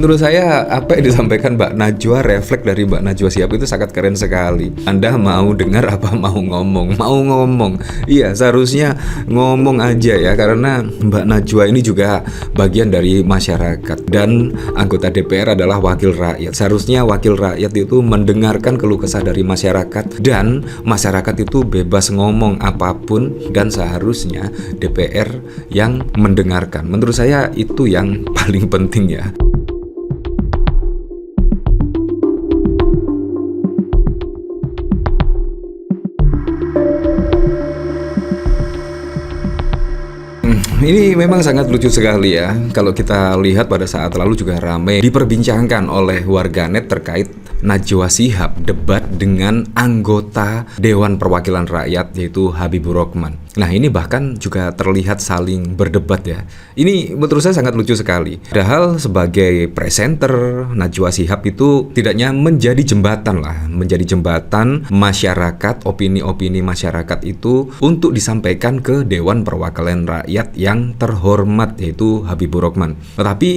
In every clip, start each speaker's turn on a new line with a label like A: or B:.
A: menurut saya apa yang disampaikan Mbak Najwa, refleks dari Mbak Najwa Shihab itu sangat keren sekali. Anda mau dengar apa mau ngomong? Mau ngomong. Iya, seharusnya ngomong aja ya, karena Mbak Najwa ini juga bagian dari masyarakat dan anggota DPR adalah wakil rakyat. Seharusnya wakil rakyat itu mendengarkan keluh kesah dari masyarakat dan masyarakat itu bebas ngomong apapun, dan seharusnya DPR yang mendengarkan. Menurut saya itu yang paling penting ya. Ini memang sangat lucu sekali ya. Kalau kita lihat pada saat lalu juga ramai diperbincangkan oleh warganet terkait Najwa Shihab debat dengan anggota Dewan Perwakilan Rakyat yaitu Habibur Rahman. Nah, ini bahkan juga terlihat saling berdebat ya. Ini menurut saya sangat lucu sekali. Padahal sebagai presenter, Najwa Shihab itu tidaknya menjadi jembatan lah, menjadi jembatan masyarakat, opini-opini masyarakat itu untuk disampaikan ke Dewan Perwakilan Rakyat yang terhormat yaitu Habibur Rahman. Tetapi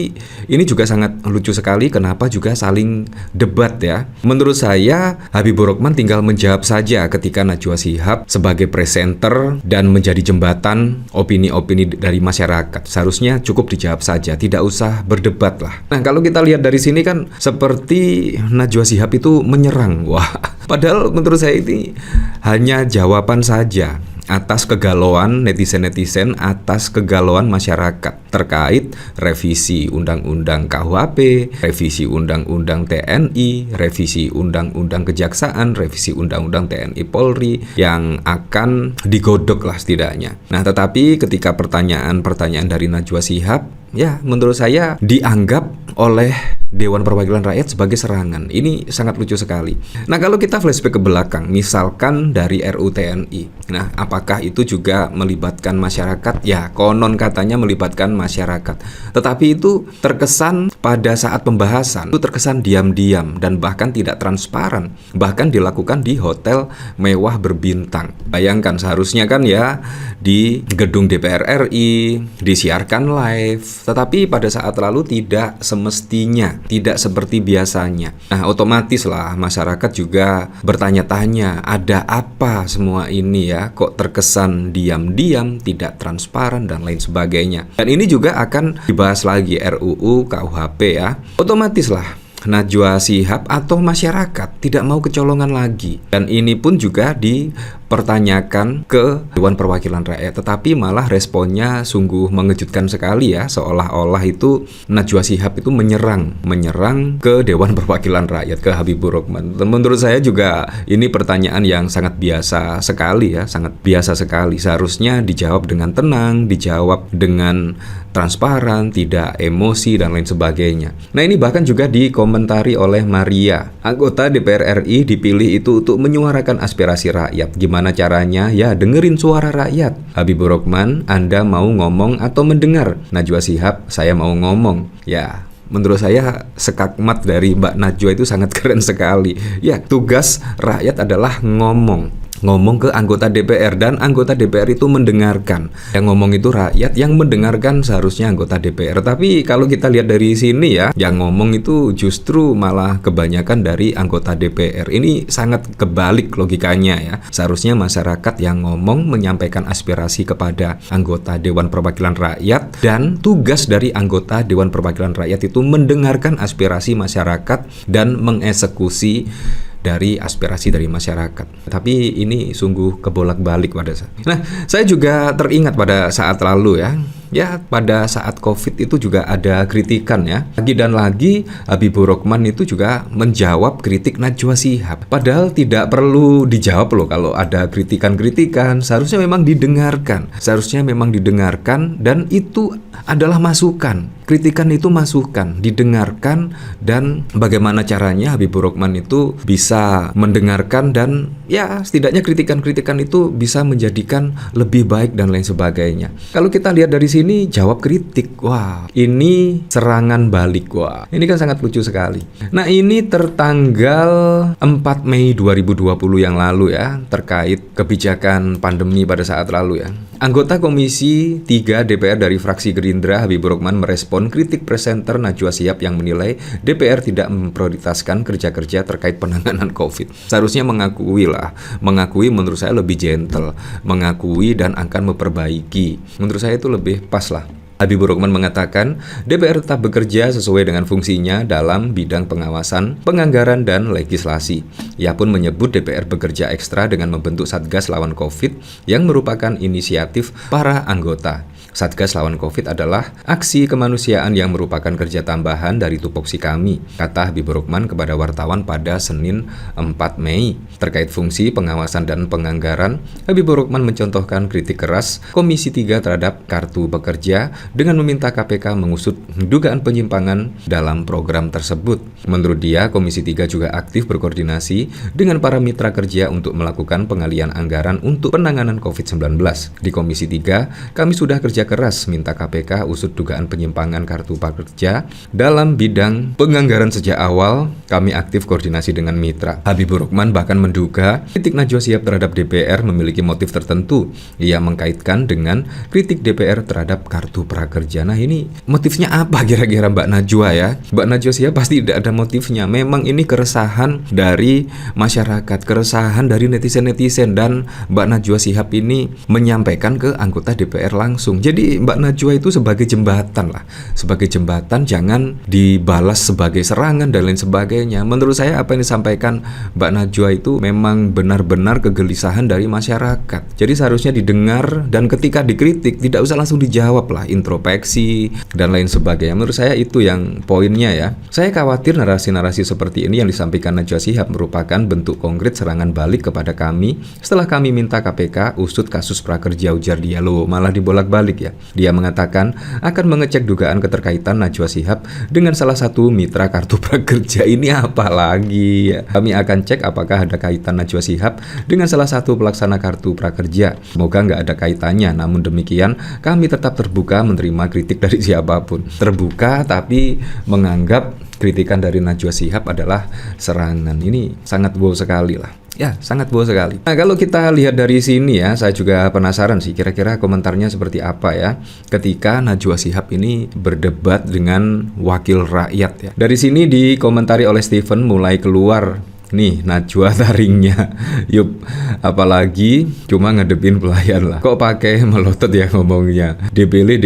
A: ini juga sangat lucu sekali kenapa juga saling debat ya. Menurut saya Habibur Rahman tinggal menjawab saja ketika Najwa Shihab sebagai presenter dan menjadi jembatan opini-opini dari masyarakat. Seharusnya cukup dijawab saja, tidak usah berdebat lah. Nah, kalau kita lihat dari sini kan seperti Najwa Shihab itu menyerang. Wah, padahal menurut saya ini hanya jawaban saja atas kegalauan netizen-netizen, atas kegalauan masyarakat terkait revisi Undang-Undang KUHP, revisi Undang-Undang TNI, revisi Undang-Undang Kejaksaan, revisi Undang-Undang TNI Polri yang akan digodok lah setidaknya. Nah, tetapi ketika pertanyaan-pertanyaan dari Najwa Shihab, ya menurut saya dianggap oleh Dewan Perwakilan Rakyat sebagai serangan. Ini sangat lucu sekali. Nah, kalau kita flashback ke belakang, misalkan dari RUU TNI. Nah, apakah itu juga melibatkan masyarakat? Ya, konon katanya melibatkan masyarakat. Tetapi itu terkesan pada saat pembahasan, itu terkesan diam-diam dan bahkan tidak transparan. Bahkan dilakukan di hotel mewah berbintang. Bayangkan seharusnya kan ya di gedung DPR RI disiarkan live. Tetapi pada saat lalu tidak semestinya, tidak seperti biasanya. Nah, otomatis lah masyarakat juga bertanya-tanya, ada apa semua ini ya? Kok terkesan diam-diam, tidak transparan dan lain sebagainya. Dan ini juga akan dibahas lagi RUU KUHP ya. Otomatis lah Najwa Shihab atau masyarakat tidak mau kecolongan lagi. Dan ini pun juga dipertanyakan ke Dewan Perwakilan Rakyat. Tetapi malah responnya sungguh mengejutkan sekali ya. Seolah-olah itu Najwa Shihab itu menyerang ke Dewan Perwakilan Rakyat, ke Habibur Rahman. Menurut saya juga ini pertanyaan yang sangat biasa sekali ya. Sangat biasa sekali. Seharusnya dijawab dengan tenang, dijawab dengan transparan, tidak emosi dan lain sebagainya. Nah, ini bahkan juga dikomentari oleh Maria. Anggota DPR RI dipilih itu untuk menyuarakan aspirasi rakyat. Gimana caranya? Ya, dengerin suara rakyat. Habibur Rahman, Anda mau ngomong atau mendengar? Najwa Shihab, saya mau ngomong. Ya, menurut saya skakmat dari Mbak Najwa itu sangat keren sekali. Ya, tugas rakyat adalah ngomong ke anggota DPR dan anggota DPR itu mendengarkan. Yang ngomong itu rakyat, yang mendengarkan seharusnya anggota DPR. Tapi kalau kita lihat dari sini ya, yang ngomong itu justru malah kebanyakan dari anggota DPR. Ini sangat kebalik logikanya ya. Seharusnya masyarakat yang ngomong menyampaikan aspirasi kepada anggota Dewan Perwakilan Rakyat, dan tugas dari anggota Dewan Perwakilan Rakyat itu mendengarkan aspirasi masyarakat dan mengeksekusi dari aspirasi dari masyarakat. Tapi ini sungguh kebolak-balik pada saat. Nah, saya juga teringat pada saat lalu ya. Ya, pada saat COVID itu juga ada kritikan ya. Lagi dan lagi Habibur Rahman itu juga menjawab kritik Najwa Shihab. Padahal tidak perlu dijawab loh kalau ada kritikan-kritikan. Seharusnya memang didengarkan. Seharusnya memang didengarkan dan itu adalah masukan. Kritikan itu masukan, didengarkan, dan bagaimana caranya Habibur Rahman itu bisa mendengarkan dan ya setidaknya kritikan-kritikan itu bisa menjadikan lebih baik dan lain sebagainya. Kalau kita lihat dari sini, jawab kritik, wah ini serangan balik, wah ini kan sangat lucu sekali. Nah ini tertanggal 4 Mei 2020 yang lalu ya, terkait kebijakan pandemi pada saat lalu ya. Anggota Komisi 3 DPR dari fraksi Gerindra Habibur Rahman merespon kritik presenter Najwa Shihab yang menilai DPR tidak memprioritaskan kerja-kerja terkait penanganan COVID. Seharusnya mengakui menurut saya lebih gentle, mengakui dan akan memperbaiki. Menurut saya itu lebih pas lah. Habibur Rahman mengatakan DPR tetap bekerja sesuai dengan fungsinya dalam bidang pengawasan, penganggaran, dan legislasi. Ia pun menyebut DPR bekerja ekstra dengan membentuk Satgas lawan COVID yang merupakan inisiatif para anggota. Satgas lawan COVID adalah aksi kemanusiaan yang merupakan kerja tambahan dari tupoksi kami, kata Habibur Rahman kepada wartawan pada Senin 4 Mei. Terkait fungsi pengawasan dan penganggaran, Habibur Rahman mencontohkan kritik keras Komisi 3 terhadap Kartu Pekerja dengan meminta KPK mengusut dugaan penyimpangan dalam program tersebut. Menurut dia, Komisi 3 juga aktif berkoordinasi dengan para mitra kerja untuk melakukan pengalian anggaran untuk penanganan COVID-19. Di Komisi 3, kami sudah kerja keras minta KPK usut dugaan penyimpangan kartu prakerja dalam bidang penganggaran sejak awal. Kami aktif koordinasi dengan mitra. Habibur Rahman bahkan menduga kritik Najwa Shihab terhadap DPR memiliki motif tertentu. Ia mengkaitkan dengan kritik DPR terhadap kartu prakerja. Nah ini motifnya apa kira-kira Mbak Najwa ya? Mbak Najwa Shihab pasti tidak ada motifnya. Memang ini keresahan dari masyarakat, keresahan dari netizen-netizen, dan Mbak Najwa Shihab ini menyampaikan ke anggota DPR langsung. Jadi Mbak Najwa itu sebagai jembatan lah, sebagai jembatan, jangan dibalas sebagai serangan dan lain sebagainya. Menurut saya apa yang disampaikan Mbak Najwa itu memang benar-benar kegelisahan dari masyarakat. Jadi seharusnya didengar dan ketika dikritik tidak usah langsung dijawab lah, introspeksi dan lain sebagainya. Menurut saya itu yang poinnya ya. Saya khawatir narasi-narasi seperti ini yang disampaikan Najwa Shihab merupakan bentuk konkret serangan balik kepada kami setelah kami minta KPK usut kasus prakerja, ujar dia. Loh, malah dibolak-balik ya. Dia mengatakan akan mengecek dugaan keterkaitan Najwa Shihab dengan salah satu mitra kartu prakerja. Ini apa lagi ya? Kami akan cek apakah ada kaitan Najwa Shihab dengan salah satu pelaksana kartu prakerja. Semoga nggak ada kaitannya. Namun demikian kami tetap terbuka menerima kritik dari siapapun. Terbuka tapi menganggap kritikan dari Najwa Shihab adalah serangan. Ini sangat wow sekali lah. Ya, sangat wow sekali. Nah, kalau kita lihat dari sini ya, saya juga penasaran sih kira-kira komentarnya seperti apa ya ketika Najwa Shihab ini berdebat dengan wakil rakyat ya. Dari sini dikomentari oleh Steven mulai keluar nih Najwa taringnya. Yup, apalagi cuma ngadepin pelayan lah. Kok pakai melotot ya ngomongnya. Dibeli,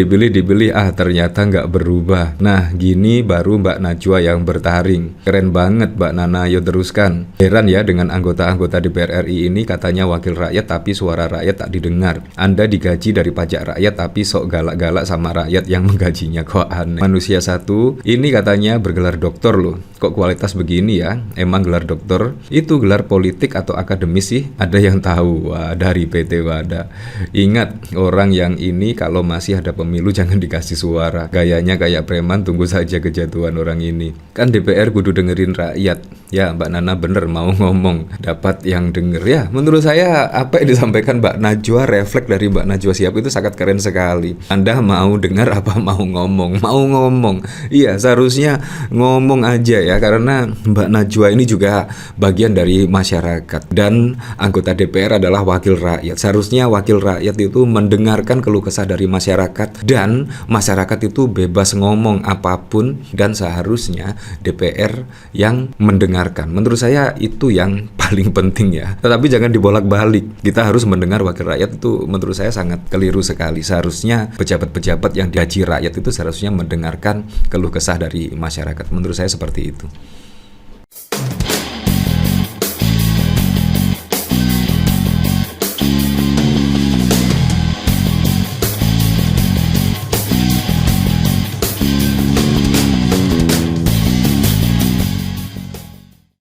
A: ternyata nggak berubah. Nah, gini baru Mbak Najwa yang bertaring. Keren banget Mbak Nana, ayo teruskan. Heran ya dengan anggota-anggota DPR RI ini katanya wakil rakyat tapi suara rakyat tak didengar. Anda digaji dari pajak rakyat tapi sok galak-galak sama rakyat yang menggajinya, kok aneh. Manusia satu, ini katanya bergelar doktor loh. Kok kualitas begini ya? Emang gelar doktor itu gelar politik atau akademis sih? Ada yang tahu? Wah, dari PT Wada. Ingat, orang yang ini kalau masih ada pemilu jangan dikasih suara. Gayanya kayak preman, tunggu saja kejatuhan orang ini. Kan DPR kudu dengerin rakyat. Ya, Mbak Nana bener mau ngomong, dapat yang denger. Ya, menurut saya apa yang disampaikan Mbak Najwa, refleks dari Mbak Najwa Shihab itu sangat keren sekali. Anda mau dengar apa mau ngomong? Mau ngomong. Iya, seharusnya ngomong aja ya, karena Mbak Najwa ini juga bagian dari masyarakat dan anggota DPR adalah wakil rakyat. Seharusnya wakil rakyat itu mendengarkan keluh kesah dari masyarakat dan masyarakat itu bebas ngomong apapun dan seharusnya DPR yang mendengarkan. Menurut saya itu yang paling penting ya. Tetapi jangan dibolak-balik. Kita harus mendengar wakil rakyat, itu menurut saya sangat keliru sekali. Seharusnya pejabat-pejabat yang digaji rakyat itu seharusnya mendengarkan keluh kesah dari masyarakat. Menurut saya seperti itu.